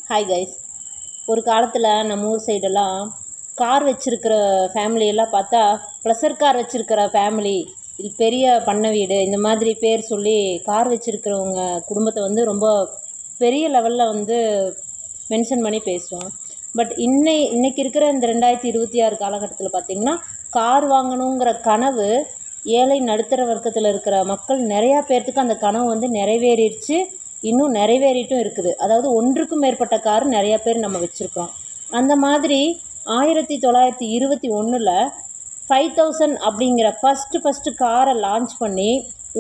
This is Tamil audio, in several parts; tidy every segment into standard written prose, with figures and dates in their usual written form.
Hi guys. ஒரு காலத்தில் நம்ம ஊர் சைடெல்லாம் கார் வச்சுருக்கிற ஃபேமிலியெல்லாம் பார்த்தா ப்ளஸர் கார் வச்சுருக்கிற ஃபேமிலி, இது பெரிய பண்ணை வீடு, இந்த மாதிரி பேர் சொல்லி கார் வச்சுருக்கிறவங்க குடும்பத்தை வந்து ரொம்ப பெரிய லெவலில் மென்ஷன் பண்ணி பேசுவோம். பட் இன்னைக்கு இருக்கிற இந்த 2026 காலகட்டத்தில் பார்த்திங்கன்னா கார் வாங்கணுங்கிற கனவு ஏழை நடுத்தர வர்க்கத்தில் இருக்கிற மக்கள் நிறையா பேர்த்துக்கு அந்த கனவு நிறைவேறிடுச்சு. இன்னும் நிறைவேறிட்டும் இருக்குது. அதாவது ஒன்றுக்கும் மேற்பட்ட கார் நிறையா பேர் நம்ம வச்சுருக்கோம். அந்த மாதிரி 1921 5000 அப்படிங்கிற ஃபஸ்ட்டு காரை லான்ச் பண்ணி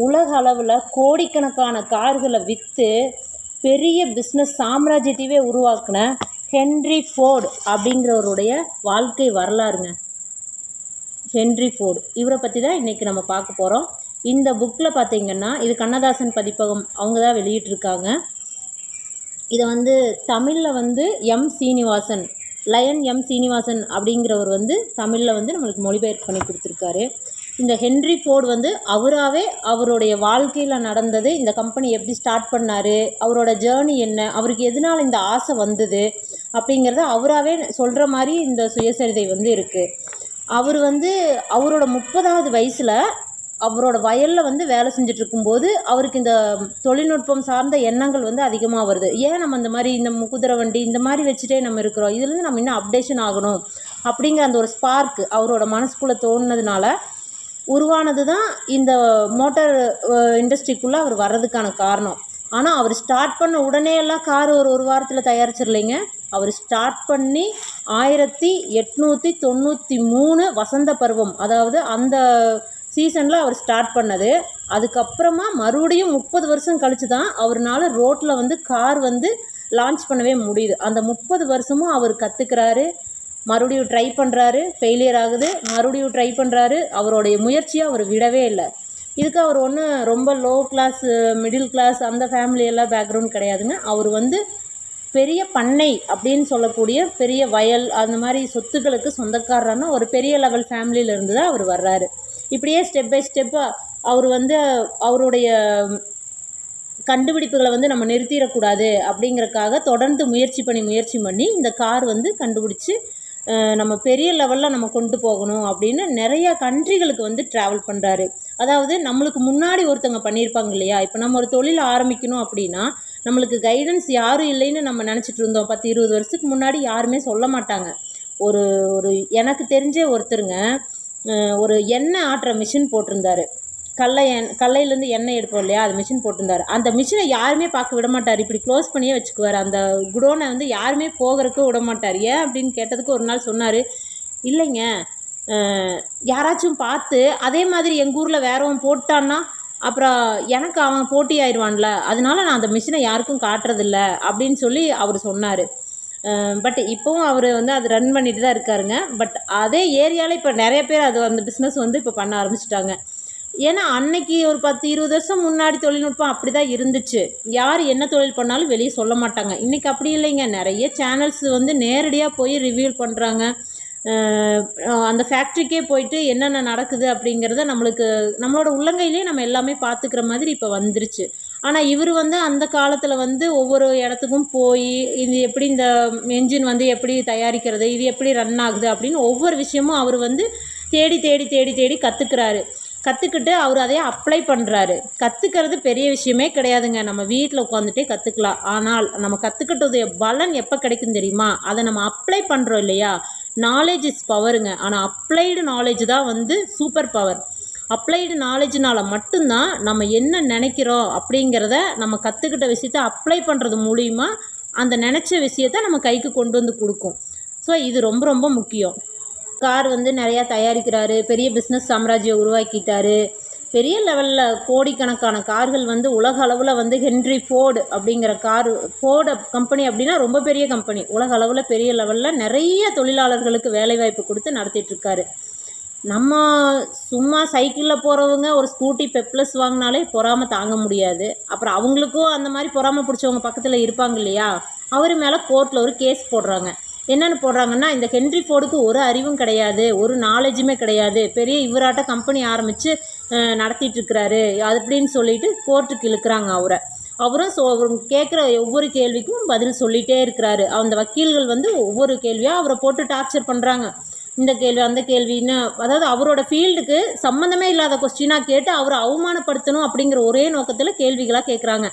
உலக அளவில் கோடிக்கணக்கான கார்களை விற்று பெரிய பிஸ்னஸ் சாம்ராஜ்யத்தையே உருவாக்கின ஹென்ரி ஃபோர்டு அப்படிங்கிறவருடைய வாழ்க்கை வரலாறுங்க. ஹென்ரி ஃபோர்டு இவரை பற்றி தான் இன்றைக்கி நம்ம பார்க்க போகிறோம். இந்த புக்கில் பார்த்திங்கன்னா இது கண்ணதாசன் பதிப்பகம் அவங்க தான் வெளியிட்டிருக்காங்க. இதை தமிழில் M Srinivasan, Lion M Srinivasan அப்படிங்கிறவர் தமிழில் நம்மளுக்கு மொழிபெயர்ப்பு பண்ணி கொடுத்துருக்காரு. இந்த ஹென்ரி ஃபோர்டு அவராகவே அவருடைய வாழ்க்கையில் நடந்தது, இந்த கம்பெனி எப்படி ஸ்டார்ட் பண்ணார், அவரோட ஜேர்னி என்ன, அவருக்கு எதனால் இந்த ஆசை வந்தது அப்படிங்கிறத அவராகவே சொல்கிற மாதிரி இந்த சுயசரிதை இருக்குது. அவர் அவரோட 30வது வயசில் அவரோட வயலில் வேலை செஞ்சிட்ருக்கும்போது அவருக்கு இந்த தொழில்நுட்பம் சார்ந்த எண்ணங்கள் அதிகமாக வருது. ஏன் நம்ம இந்த குதிரை வண்டி இந்த மாதிரி வச்சுட்டே நம்ம இருக்கிறோம், இதுலேருந்து நம்ம இன்னும் அப்டேஷன் ஆகணும் அப்படிங்கிற அந்த ஒரு ஸ்பார்க் அவரோட மனசுக்குள்ளே தோணுனதுனால உருவானது தான் இந்த மோட்டார் இண்டஸ்ட்ரிக்குள்ளே அவர் வர்றதுக்கான காரணம். ஆனால் அவர் ஸ்டார்ட் பண்ண உடனே எல்லாம் கார் ஒரு வாரத்தில் தயாரிச்சிடலைங்க. அவர் ஸ்டார்ட் பண்ணி 1893 வசந்த பருவம், அதாவது அந்த சீசனில் அவர் ஸ்டார்ட் பண்ணது. அதுக்கப்புறமா மறுபடியும் 30 வருஷம் கழித்து தான் அவர்னால ரோட்டில் கார் லான்ச் பண்ணவே முடியுது. அந்த 30 வருஷமும் அவர் கற்றுக்கிறாரு, மறுபடியும் ட்ரை பண்ணுறாரு, ஃபெயிலியர் ஆகுது, மறுபடியும் ட்ரை பண்ணுறாரு. அவருடைய முயற்சியை அவர் விடவே இல்லை. இதுக்கு அவர் ஒன்றும் ரொம்ப லோ கிளாஸ் மிடில் கிளாஸ் அந்த ஃபேமிலியெல்லாம் பேக்ரவுண்ட் கிடையாதுங்க. அவர் பெரிய பண்ணை அப்படின்னு சொல்லக்கூடிய பெரிய வயல் அந்த மாதிரி சொத்துக்களுக்கு சொந்தக்காரரான ஒரு பெரிய லெவல் ஃபேமிலியிலேருந்து தான் அவர் வர்றாரு. இப்படியே ஸ்டெப் பை ஸ்டெப்பாக அவர் அவருடைய கண்டுபிடிப்புகளை நம்ம நிறுத்திடக்கூடாது அப்படிங்கிறக்காக தொடர்ந்து முயற்சி பண்ணி இந்த கார் கண்டுபிடிச்சி நம்ம பெரிய லெவலில் நம்ம கொண்டு போகணும் அப்படின்னு நிறையா கண்ட்ரிகளுக்கு ட்ராவல் பண்ணுறாரு. அதாவது நம்மளுக்கு முன்னாடி ஒருத்தவங்க பண்ணியிருப்பாங்க இல்லையா. இப்போ நம்ம ஒரு தொழில் ஆரம்பிக்கணும் அப்படின்னா நம்மளுக்கு கைடன்ஸ் யாரும் இல்லைன்னு நம்ம நினச்சிட்டு இருந்தோம். 10-20 வருஷத்துக்கு முன்னாடி யாருமே சொல்ல மாட்டாங்க. ஒரு எனக்கு தெரிஞ்ச ஒருத்தருங்க ஒரு எண்ணெய் ஆட்டுற மிஷின் போட்டிருந்தாரு. கடலையிலேருந்து எண்ணெய் எடுப்போம் இல்லையா, அது மிஷின் போட்டிருந்தார். அந்த மிஷினை யாருமே பார்க்க விட மாட்டார், இப்படி க்ளோஸ் பண்ணியே வச்சுக்குவார். அந்த குடோனை யாருமே போகிறதுக்கு விட மாட்டார். ஏன் அப்படின்னு கேட்டதுக்கு ஒரு நாள் சொன்னார், இல்லைங்க யாராச்சும் பார்த்து அதே மாதிரி எங்கள் ஊரில் வேறவன் போட்டான்னா அப்புறம் எனக்கு அவன் போட்டி ஆயிடுவான்ல, அதனால நான் அந்த மிஷினை யாருக்கும் காட்டுறதில்ல அப்படின்னு சொல்லி அவர் சொன்னார். பட் இப்போவும் அவர் அது ரன் பண்ணிட்டு தான் இருக்காருங்க. பட் அதே ஏரியாவில் இப்போ நிறைய பேர் அந்த பிஸ்னஸ் இப்போ பண்ண ஆரம்பிச்சிட்டாங்க. ஏன்னா அன்னைக்கு ஒரு 10-20 வருஷம் முன்னாடி தொழில்நுட்பம் அப்படி தான் இருந்துச்சு. யார் என்ன தொழில் பண்ணாலும் வெளியே சொல்ல மாட்டாங்க. இன்றைக்கி அப்படி இல்லைங்க. நிறைய சேனல்ஸ் நேரடியாக போய் ரிவ்யூ பண்ணுறாங்க. அந்த ஃபேக்ட்ரிக்கே போயிட்டு என்னென்ன நடக்குது அப்படிங்கிறத நம்மளோட உள்ளங்கையிலே நம்ம எல்லாமே பார்த்துக்கிற மாதிரி இப்போ வந்துருச்சு. ஆனால் இவர் அந்த காலத்தில் ஒவ்வொரு இடத்துக்கும் போய் இது எப்படி இந்த என்ஜின் எப்படி தயாரிக்கிறது, இது எப்படி ரன் ஆகுது அப்படின்னு ஒவ்வொரு விஷயமும் அவர் தேடி தேடி தேடி தேடி கற்றுக்கிட்டு அவர் அதையே அப்ளை பண்ணுறாரு. கற்றுக்கிறது பெரிய விஷயமே கிடையாதுங்க. நம்ம வீட்டில் உட்காந்துட்டே கற்றுக்கலாம். ஆனால் நம்ம கற்றுக்கிட்டது பலன் எப்போ கிடைக்கும் தெரியுமா? அதை நம்ம அப்ளை பண்ணுறோம் இல்லையா. நாலேஜ் இஸ் பவருங்க. ஆனால் அப்ளைடு நாலேஜ் தான் சூப்பர் பவர். அப்ளைடு நாலேஜினால் மட்டும்தான் நம்ம என்ன நினைக்கிறோம் அப்படிங்கிறத நம்ம கற்றுக்கிட்ட விஷயத்த அப்ளை பண்ணுறது மூலிமா அந்த நினச்ச விஷயத்த நம்ம கைக்கு கொண்டு கொடுக்கும். ஸோ இது ரொம்ப ரொம்ப முக்கியம். கார் நிறையா தயாரிக்கிறாரு, பெரிய பிஸ்னஸ் சாம்ராஜ்யம் உருவாக்கிட்டாரு. பெரிய லெவலில் கோடிக்கணக்கான கார்கள் உலக அளவில் ஹென்ரி ஃபோர்டு அப்படிங்கிற ஃபோர்டு கம்பெனி அப்படின்னா ரொம்ப பெரிய கம்பெனி. உலக அளவில் பெரிய லெவலில் நிறைய தொழிலாளர்களுக்கு வேலைவாய்ப்பு கொடுத்து நடத்திட்டுருக்காரு. நம்ம சும்மா சைக்கிளில் போகிறவங்க ஒரு ஸ்கூட்டி பெப்ளஸ் வாங்கினாலே பொறாமல் தாங்க முடியாது. அப்புறம் அவங்களுக்கும் அந்த மாதிரி பொறாமல் பிடிச்சவங்க பக்கத்தில் இருப்பாங்க இல்லையா. அவர் மேலே கோர்ட்டில் ஒரு கேஸ் போடுறாங்க. என்னென்னு போடுறாங்கன்னா, இந்த ஹென்ரி ஃபோர்டுக்கு ஒரு அறிவும் கிடையாது, ஒரு நாலேஜுமே கிடையாது, பெரிய இவராட்ட கம்பெனி ஆரம்பித்து நடத்திட்டுருக்கிறாரு அப்படின்னு சொல்லிட்டு கோர்ட்டுக்கு இழுக்கிறாங்க அவரை. அவரும் அவர் கேட்குற ஒவ்வொரு கேள்விக்கும் பதில் சொல்லிகிட்டே இருக்கிறாரு. அந்த வக்கீல்கள் வந்து ஒவ்வொரு கேள்வியாக அவரை போட்டு டார்ச்சர் பண்ணுறாங்க. இந்த கேள்வி அந்த கேள்வின்னு, அதாவது அவரோட ஃபீல்டுக்கு சம்மந்தமே இல்லாத கொஸ்டினாக கேட்டு அவரை அவமானப்படுத்தணும் அப்படிங்கிற ஒரே நோக்கத்தில் கேள்விகளாக கேட்குறாங்க.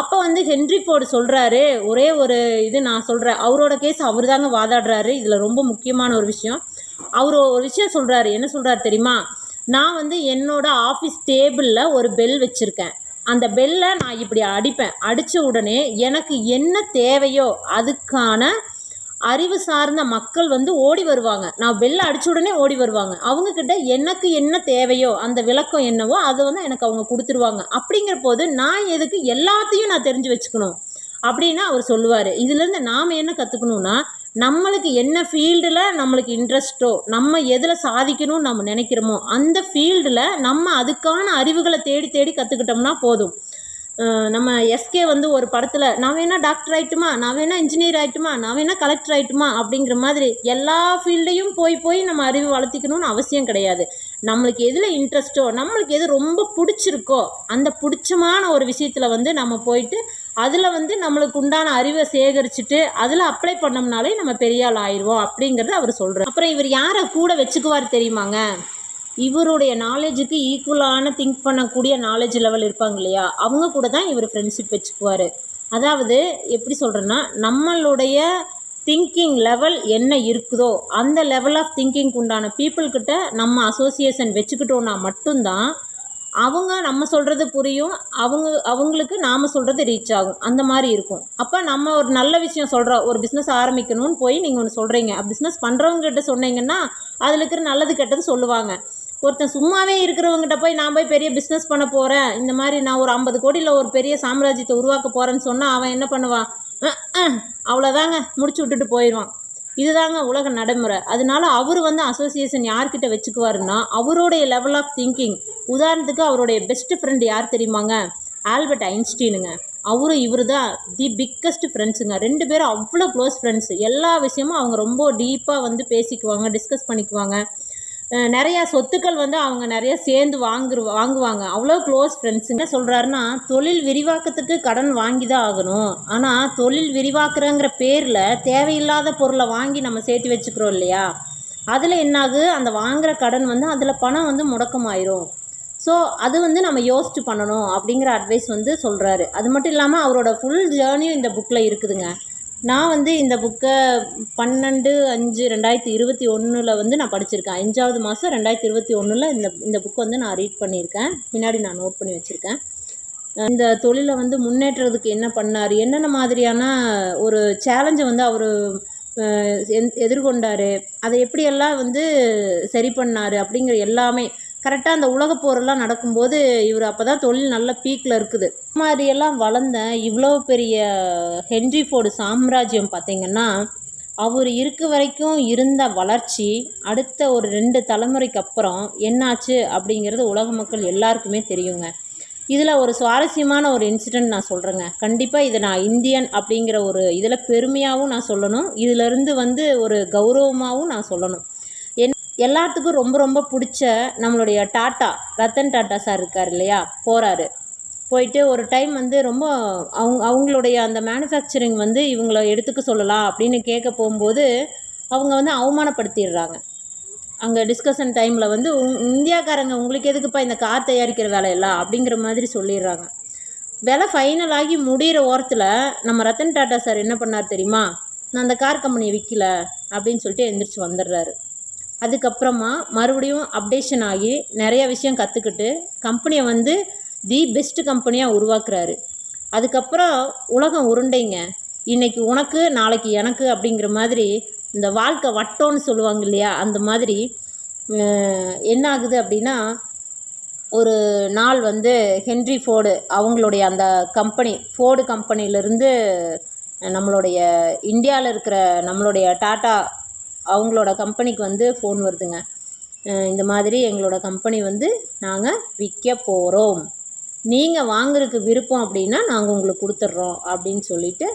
அப்போ வந்து ஹென்ரி ஃபோர்டு சொல்கிறாரு, ஒரே ஒரு இது நான் சொல்கிறேன், அவரோட கேஸ் அவர் தாங்க வாதாடுறாரு. இதில் ரொம்ப முக்கியமான ஒரு விஷயம், அவர் ஒரு விஷயம் சொல்கிறாரு. என்ன சொல்கிறாரு தெரியுமா? நான் வந்து என்னோட ஆஃபீஸ் டேபிளில் ஒரு பெல் வச்சுருக்கேன். அந்த பெல்லை நான் இப்படி அடிப்பேன். அடித்த உடனே எனக்கு என்ன தேவையோ அதுக்கான அறிவு சார்ந்த மக்கள் வந்து ஓடி வருவாங்க. நான் பெல்லை அடித்த உடனே ஓடி வருவாங்க. அவங்கக்கிட்ட எனக்கு என்ன தேவையோ அந்த விளக்கம் என்னவோ அதை வந்து எனக்கு அவங்க கொடுத்துருவாங்க. அப்படிங்கிற போது நான் எதுக்கு எல்லாத்தையும் நான் தெரிஞ்சு வச்சுக்கணும் அப்படின்னு அவர் சொல்லுவார். இதுலேருந்து நாம் என்ன கற்றுக்கணுன்னா, நம்மளுக்கு என்ன ஃபீல்டில் நம்மளுக்கு இன்ட்ரெஸ்ட்டோ, நம்ம எதில் சாதிக்கணும்னு நம்ம நினைக்கிறோமோ அந்த ஃபீல்டில் நம்ம அதுக்கான அறிவுகளை தேடி தேடி கற்றுக்கிட்டோம்னா போதும். நம்ம எஸ்கே வந்து ஒரு படத்தில் நான் வேணால் டாக்டர் ஆகிட்டுமா, நான் வேணால் இன்ஜினியர் ஆகிட்டுமா, நான் வேணால் கலெக்டர் ஆகிட்டுமா அப்படிங்கிற மாதிரி எல்லா ஃபீல்டையும் போய் நம்ம அறிவு வளர்த்திக்கணும்னு அவசியம் கிடையாது. நம்மளுக்கு எதில் இன்ட்ரெஸ்ட்டோ, நம்மளுக்கு எது ரொம்ப பிடிச்சிருக்கோ அந்த பிடிச்சமான ஒரு விஷயத்தில் வந்து நம்ம போயிட்டு அதில் வந்து நம்மளுக்கு உண்டான அறிவை சேகரிச்சுட்டு அதில் அப்ளை பண்ணோம்னாலே நம்ம பெரிய ஆள் ஆயிடுவோம் அப்படிங்கிறது அவர் சொல்கிறார். அப்புறம் இவர் யாரை கூட வச்சுக்குவார் தெரியுமாங்க? இவருடைய நாலேஜுக்கு ஈக்குவலான திங்க் பண்ணக்கூடிய நாலேஜ் லெவல் இருப்பாங்க இல்லையா, அவங்க கூட தான் இவர் ஃப்ரெண்ட்ஷிப் வச்சுக்குவார். அதாவது எப்படி சொல்கிறேன்னா, நம்மளுடைய திங்கிங் லெவல் என்ன இருக்குதோ அந்த லெவல் ஆஃப் திங்கிங்க்கு உண்டான பீப்புள்கிட்ட நம்ம அசோசியேஷன் வச்சுக்கிட்டோன்னா மட்டும்தான் அவங்க நம்ம சொல்கிறது புரியும், அவங்களுக்கு நாம் சொல்கிறது ரீச் ஆகும். அந்த மாதிரி இருக்கும். அப்போ நம்ம ஒரு நல்ல விஷயம் சொல்கிறோம், ஒரு பிஸ்னஸ் ஆரம்பிக்கணும்னு போய் நீங்கள் ஒன்று சொல்கிறீங்க, பிஸ்னஸ் பண்ணுறவங்ககிட்ட சொன்னீங்கன்னா அதில் இருக்கிற நல்லது கெட்டது சொல்லுவாங்க. ஒருத்தன் சும்மாவே இருக்கிறவங்ககிட்ட போய் நான் போய் பெரிய பிஸ்னஸ் பண்ண போகிறேன், இந்த மாதிரி நான் ஒரு 50 கோடியில் ஒரு பெரிய சாம்ராஜ்யத்தை உருவாக்க போகிறேன்னு சொன்னால் அவன் என்ன பண்ணுவான்? அவ்வளோதாங்க, முடிச்சு விட்டுட்டு போயிடுவான். இதுதாங்க உலக நடைமுறை. அதனால அவர் வந்து அசோசியேஷன் யார்கிட்ட வச்சுக்குவாருன்னா அவருடைய லெவல் ஆஃப் திங்கிங். உதாரணத்துக்கு அவருடைய பெஸ்ட் ஃப்ரெண்டு யார் தெரியுமாங்க? ஆல்பர்ட் ஐன்ஸ்டீனுங்க. அவரும் இவர் தான் தி பிக்கஸ்ட் ஃப்ரெண்ட்ஸுங்க. 2 பேரும் அவ்வளோ க்ளோஸ் ஃப்ரெண்ட்ஸு. எல்லா விஷயமும் அவங்க ரொம்ப டீப்பாக வந்து பேசிக்குவாங்க, டிஸ்கஸ் பண்ணிக்குவாங்க. நிறையா சொத்துக்கள் வந்து அவங்க நிறைய சேர்ந்து வாங்குவாங்க. அவ்வளோ க்ளோஸ் ஃப்ரெண்ட்ஸுங்க. சொல்கிறாருன்னா, தொழில் விரிவாக்கத்துக்கு கடன் வாங்கி தான் ஆகணும். ஆனால் தொழில் விரிவாக்குறங்கிற பேரில் தேவையில்லாத பொருளை வாங்கி நம்ம சேர்த்து வச்சுக்கிறோம் இல்லையா, அதில் என்னாகு, அந்த வாங்குகிற கடன் வந்து அதில் பணம் வந்து முடக்கமாயிரும். ஸோ அது வந்து நம்ம யோசிச்சு பண்ணணும் அப்படிங்கிற அட்வைஸ் வந்து சொல்கிறாரு. அது மட்டும் இல்லாமல் அவரோட ஃபுல் ஜேர்னியும் இந்த புக்கில் இருக்குதுங்க. நான் வந்து இந்த புக்கை 12/5/2021 வந்து நான் படிச்சிருக்கேன். 5வது மாதம் 2021 இந்த புக் வந்து நான் ரீட் பண்ணியிருக்கேன். பின்னாடி நான் நோட் பண்ணி வச்சுருக்கேன். இந்த தொழிலை வந்து முன்னேற்றதுக்கு என்ன பண்ணார், என்னென்ன மாதிரியான ஒரு சேலஞ்சை வந்து அவர் எதிர்கொண்டார், அதை எப்படியெல்லாம் வந்து சரி பண்ணார் அப்படிங்கிற எல்லாமே கரெக்டாக அந்த உலகப் போரெல்லாம் நடக்கும்போது இவர் அப்போ தான் தொழில் நல்ல பீக்கில் இருக்குது. இந்த மாதிரியெல்லாம் வளர்ந்த இவ்வளோ பெரிய ஹென்ரி ஃபோர்டு சாம்ராஜ்யம் பார்த்திங்கன்னா, அவர் இருக்க வரைக்கும் இருந்த வளர்ச்சி அடுத்த ஒரு 2 தலைமுறைக்கு அப்புறம் என்னாச்சு அப்படிங்கிறது உலக மக்கள் எல்லாருக்குமே தெரியுங்க. இதில் ஒரு சுவாரஸ்யமான ஒரு இன்சிடெண்ட் நான் சொல்கிறேங்க. கண்டிப்பாக இதை நான் இந்தியன் அப்படிங்கிற ஒரு இதில் பெருமையாகவும் நான் சொல்லணும், இதிலிருந்து வந்து ஒரு கௌரவமாகவும் நான் சொல்லணும். எல்லாத்துக்கும் ரொம்ப ரொம்ப பிடிச்ச நம்மளுடைய டாட்டா, ரத்தன் டாட்டா சார் இருக்கார் இல்லையா, போயிட்டு ஒரு டைம் வந்து ரொம்ப அவங்களுடைய அந்த மேனுஃபேக்சரிங் வந்து இவங்கள எடுத்துக்க சொல்லலாம் அப்படின்னு கேட்க போகும்போது அவங்க வந்து அவமானப்படுத்திடுறாங்க. அங்கே டிஸ்கஷன் டைமில் வந்து இந்தியாக்காரங்க உங்களுக்கு எதுக்குப்பா இந்த கார் தயாரிக்கிற வேலையெல்லாம் அப்படிங்கிற மாதிரி சொல்லிடுறாங்க. விலை ஃபைனல் ஆகி முடிகிற ஓரத்தில் நம்ம ரத்தன் டாட்டா சார் என்ன பண்ணார் தெரியுமா? நான் அந்த கார் கம்பெனியை விற்கல அப்படின்னு சொல்லிட்டு எந்திரிச்சு வந்துடுறாரு. அதுக்கப்புறமா மறுபடியும் அப்டேஷன் ஆகி நிறைய விஷயம் கற்றுக்கிட்டு கம்பெனியை வந்து தி பெஸ்ட் கம்பெனியாக உருவாக்குறாரு. அதுக்கப்புறம் உலகம் உருண்டைங்க. இன்றைக்கி உனக்கு நாளைக்கு எனக்கு அப்படிங்கிற மாதிரி இந்த வாழ்க்கை வட்டம்னு சொல்லுவாங்க இல்லையா, அந்த மாதிரி என்ன ஆகுது அப்படின்னா, ஒரு நாள் வந்து ஹென்ரி ஃபோர்டு அவங்களுடைய அந்த கம்பெனி ஃபோர்டு கம்பெனியிலேருந்து நம்மளுடைய இந்தியாவில் இருக்கிற நம்மளுடைய டாட்டா அவங்களோட கம்பெனிக்கு வந்து ஃபோன் வருதுங்க. இந்த மாதிரி எங்களோட கம்பெனி வந்து நாங்கள் விற்க போகிறோம், நீங்கள் வாங்குறதுக்கு விருப்பம் அப்படின்னா நாங்கள் உங்களுக்கு கொடுத்துட்றோம் அப்படின்னு சொல்லிட்டு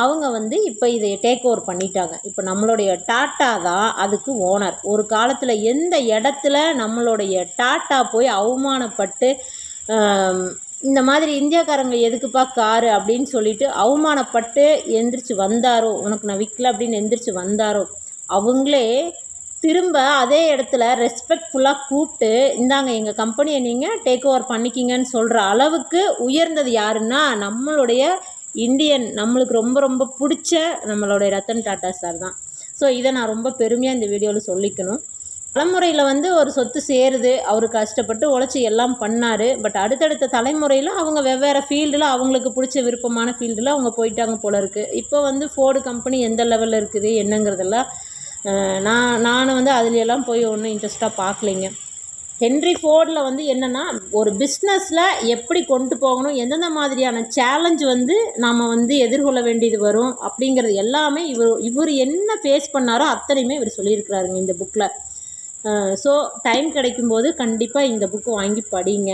அவங்க வந்து இப்போ இதை டேக் ஓவர் பண்ணிட்டாங்க. இப்போ நம்மளுடைய டாட்டா தான் அதுக்கு ஓனர். ஒரு காலத்தில் எந்த இடத்துல நம்மளுடைய டாட்டா போய் அவமானப்பட்டு இந்த மாதிரி இந்தியாக்காரங்க எதுக்குப்பா காரு அப்படின்னு சொல்லிட்டு அவமானப்பட்டு எந்திரிச்சு வந்தாரோ, உனக்கு நான் விற்கல அப்படின்னு எந்திரிச்சு வந்தாரோ, அவங்களே திரும்ப அதே இடத்துல ரெஸ்பெக்ட்ஃபுல்லாக கூப்பிட்டு இந்தாங்க எங்கள் கம்பெனியை நீங்கள் டேக் ஓவர் பண்ணிக்கிங்கன்னு சொல்கிற அளவுக்கு உயர்ந்தது யாருன்னா நம்மளுடைய இந்தியன், நம்மளுக்கு ரொம்ப ரொம்ப பிடிச்ச நம்மளுடைய ரத்தன் டாட்டா சார் தான். ஸோ இதை நான் ரொம்ப பெருமையாக இந்த வீடியோவில் சொல்லிக்கணும். தலைமுறையில் ஒரு சொத்து சேருது, அவர் கஷ்டப்பட்டு உழைச்சி எல்லாம் பண்ணார். பட் அடுத்தடுத்த தலைமுறையில் அவங்க வெவ்வேறு ஃபீல்டில் அவங்களுக்கு பிடிச்ச விருப்பமான ஃபீல்டில் அவங்க போயிட்டாங்க போல இருக்குது. இப்போ ஃபோர்டு கம்பெனி எந்த லெவலில் இருக்குது என்னங்கிறதெல்லாம் நான் அதுலையெல்லாம் போய் ஒன்றும் இன்ட்ரெஸ்ட்டாக பார்க்கலைங்க. ஹென்ரி ஃபோர்டில் என்னென்னா ஒரு பிஸ்னஸில் எப்படி கொண்டு போகணும், எந்தெந்த மாதிரியான சேலஞ்ச் நாம் எதிர்கொள்ள வேண்டியது வரும் அப்படிங்கிறது எல்லாமே இவர் என்ன ஃபேஸ் பண்ணாரோ அத்தனையுமே இவர் சொல்லியிருக்கிறாருங்க இந்த புக்கில். ஸோ டைம் கிடைக்கும்போது கண்டிப்பாக இந்த புக்கு வாங்கி படிங்க.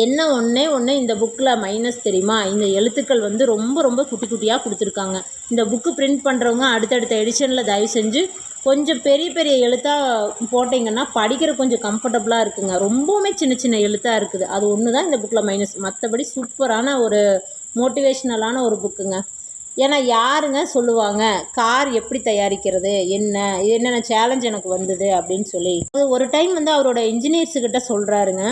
என்ன ஒன்று இந்த புக்கில் மைனஸ் தெரியுமா, இந்த எழுத்துக்கள் ரொம்ப ரொம்ப குட்டி குட்டியாக கொடுத்துருக்காங்க. இந்த புக்கு பிரிண்ட் பண்ணுறவங்க அடுத்தடுத்த எடிஷனில் தயவு செஞ்சு கொஞ்சம் பெரிய பெரிய எழுத்தாக போட்டிங்கன்னா படிக்கிற கொஞ்சம் கம்ஃபர்டபுளாக இருக்குங்க. ரொம்பவுமே சின்ன சின்ன எழுத்தாக இருக்குது. அது ஒன்று தான் இந்த புக்கில் மைனஸ். மற்றபடி சூப்பரான ஒரு மோட்டிவேஷ்னலான ஒரு புக்குங்க. ஏன்னா யாருங்க சொல்லுவாங்க கார் எப்படி தயாரிக்கிறது, என்னென்ன சேலஞ்ச் எனக்கு வந்தது அப்படின்னு சொல்லி. ஒரு டைம் அவரோட இன்ஜினியர்ஸுக்கிட்ட சொல்கிறாருங்க,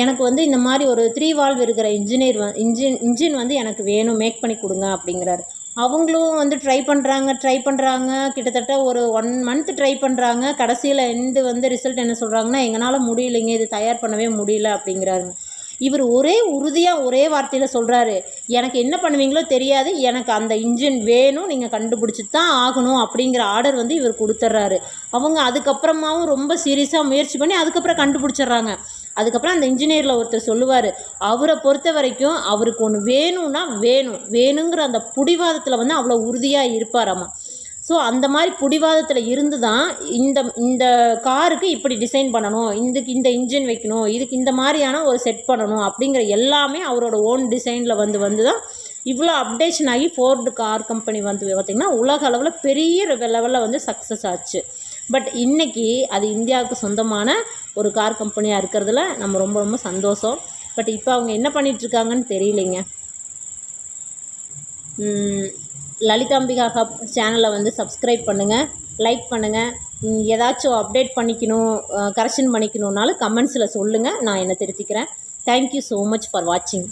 எனக்கு இந்த மாதிரி ஒரு 3 வால்வ் இருக்கிற இன்ஜின் எனக்கு வேணும், மேக் பண்ணி கொடுங்க அப்படிங்கிறாரு. அவங்களும் ட்ரை பண்ணுறாங்க கிட்டத்தட்ட ஒரு 1 மந்த் ட்ரை பண்ணுறாங்க. கடைசியில் ரிசல்ட் என்ன சொல்கிறாங்கன்னா, எங்களால் முடியலைங்க, இது தயார் பண்ணவே முடியல அப்படிங்கிறாருங்க. இவர் ஒரே உறுதியாக ஒரே வார்த்தையில் சொல்கிறாரு, எனக்கு என்ன பண்ணுவீங்களோ தெரியாது, எனக்கு அந்த இன்ஜின் வேணும், நீங்கள் கண்டுபிடிச்சி தான் ஆகணும் அப்படிங்கிற ஆர்டர் இவர் கொடுத்துட்றாரு. அவங்க அதுக்கப்புறமாவும் ரொம்ப சீரியஸாக முயற்சி பண்ணி அதுக்கப்புறம் கண்டுபிடிச்சிட்றாங்க. அதுக்கப்புறம் அந்த இன்ஜினியரில் ஒருத்தர் சொல்லுவார், அவரை பொறுத்த வரைக்கும் அவருக்கு ஒன்று வேணும்னா வேணுங்கிற அந்த பிடிவாதத்தில் அவ்வளோ உறுதியாக இருப்பாராம்மா. ஸோ அந்த மாதிரி பிடிவாதத்தில் இருந்து தான் இந்த காருக்கு இப்படி டிசைன் பண்ணணும், இந்த இன்ஜின் வைக்கணும், இதுக்கு இந்த மாதிரியான ஒரு செட் பண்ணணும் அப்படிங்கிற எல்லாமே அவரோட ஓன் டிசைனில் வந்து தான் இவ்வளோ அப்டேஷன் ஆகி ஃபோர்டு கார் கம்பெனி பார்த்திங்கன்னா உலக அளவில் பெரிய லெவலில் சக்ஸஸ் ஆச்சு. பட் இன்றைக்கி அது இந்தியாவுக்கு சொந்தமான ஒரு கார் கம்பெனியாக இருக்கிறதுல நம்ம ரொம்ப ரொம்ப சந்தோஷம். பட் இப்போ அவங்க என்ன பண்ணிகிட்ருக்காங்கன்னு தெரியலைங்க. லலிதாம்பிகா ஹப் சேனலை சப்ஸ்கிரைப் பண்ணுங்கள், லைக் பண்ணுங்கள். ஏதாச்சும் அப்டேட் பண்ணிக்கணும், கரெக்ஷன் பண்ணிக்கணுன்னாலும் கமெண்ட்ஸில் சொல்லுங்கள், நான் என்ன திருத்திக்கிறேன். தேங்க்யூ ஸோ மச் ஃபார் வாட்சிங்.